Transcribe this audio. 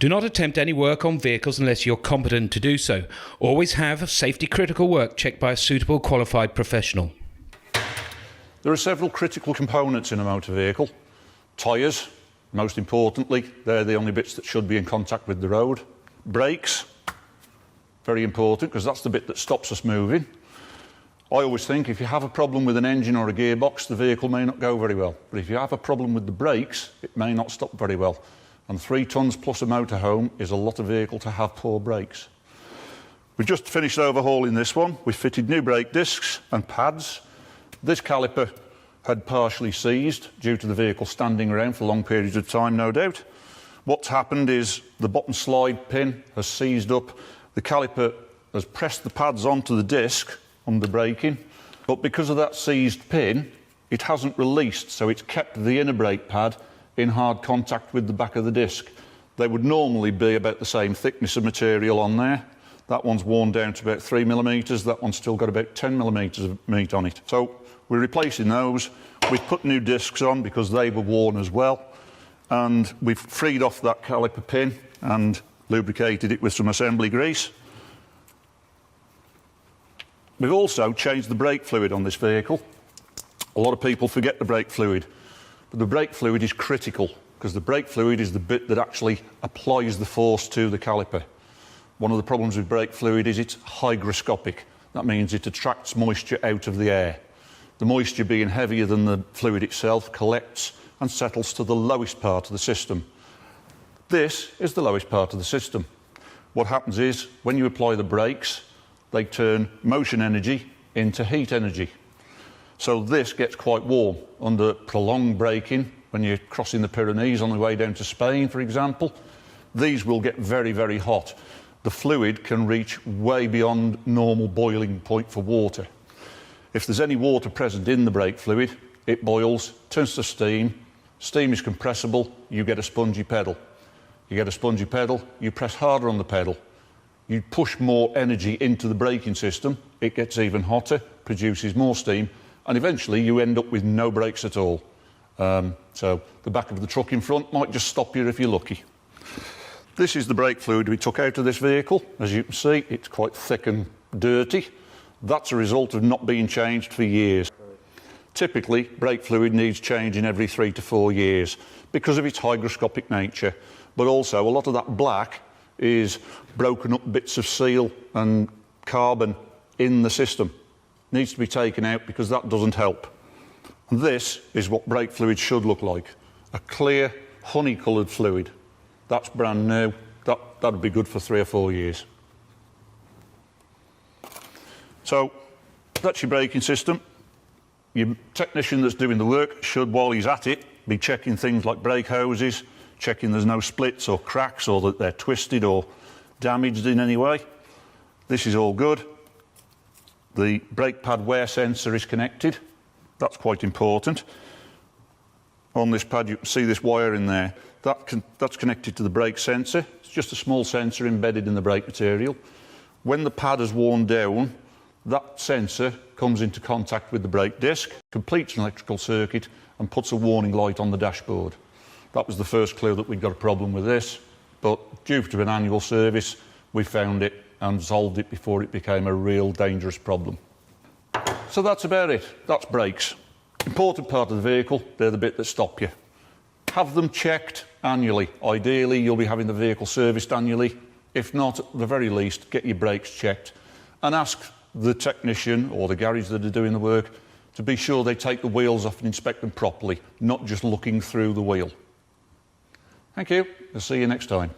Do not attempt any work on vehicles unless you're competent to do so. Always have safety critical work checked by a suitable qualified professional. There are several critical components in a motor vehicle. Tyres, most importantly, they're the only bits that should be in contact with the road. Brakes, very important because that's the bit that stops us moving. I always think if you have a problem with an engine or a gearbox, the vehicle may not go very well. But if you have a problem with the brakes, it may not stop very well. And 3 tonnes plus a motorhome is a lot of vehicle to have poor brakes. We've just finished overhauling this one. We fitted new brake discs and pads. This caliper had partially seized due to the vehicle standing around for long periods of time, no doubt. What's happened is the bottom slide pin has seized up. The caliper has pressed the pads onto the disc under braking, but because of that seized pin, it hasn't released, so it's kept the inner brake pad in hard contact with the back of the disc. They would normally be about the same thickness of material on there. That one's worn down to about 3mm, that one's still got about 10mm of meat on it. So we're replacing those. We've put new discs on because they were worn as well, and we've freed off that caliper pin and lubricated it with some assembly grease. We've also changed the brake fluid on this vehicle. A lot of people forget the brake fluid, but the brake fluid is critical because the brake fluid is the bit that actually applies the force to the caliper. One of the problems with brake fluid is it's hygroscopic. That means it attracts moisture out of the air. The moisture, being heavier than the fluid itself, collects and settles to the lowest part of the system. This is the lowest part of the system. What happens is, when you apply the brakes, they turn motion energy into heat energy. So this gets quite warm under prolonged braking. When you're crossing the Pyrenees on the way down to Spain, for example, these will get very, very hot. The fluid can reach way beyond normal boiling point for water. If there's any water present in the brake fluid, it boils, turns to steam. Steam is compressible, you get a spongy pedal. You get a spongy pedal, you press harder on the pedal. You push more energy into the braking system, it gets even hotter, produces more steam, and eventually you end up with no brakes at all. So the back of the truck in front might just stop you if you're lucky. This is the brake fluid we took out of this vehicle. As you can see, it's quite thick and dirty. That's a result of not being changed for years. Typically, brake fluid needs changing every 3 to 4 years because of its hygroscopic nature, but also a lot of that black is broken up bits of seal and carbon in the system. Needs to be taken out because that doesn't help. And this is what brake fluid should look like. A clear, honey-coloured fluid. That's brand new. That'd be good for 3 or 4 years. So that's your braking system. Your technician that's doing the work should, while he's at it, be checking things like brake hoses, checking there's no splits or cracks or that they're twisted or damaged in any way. This is all good. The brake pad wear sensor is connected. That's quite important. On this pad you can see this wire in there. That's connected to the brake sensor. It's just a small sensor embedded in the brake material. When the pad has worn down, that sensor comes into contact with the brake disc, completes an electrical circuit and puts a warning light on the dashboard. That was the first clue that we'd got a problem with this, but due to an annual service, we found it and solved it before it became a real dangerous problem. So that's about it. That's brakes. Important part of the vehicle, they're the bit that stop you. Have them checked annually. Ideally, you'll be having the vehicle serviced annually. If not, at the very least, get your brakes checked and ask the technician or the garage that are doing the work to be sure they take the wheels off and inspect them properly, not just looking through the wheel. Thank you. I'll see you next time.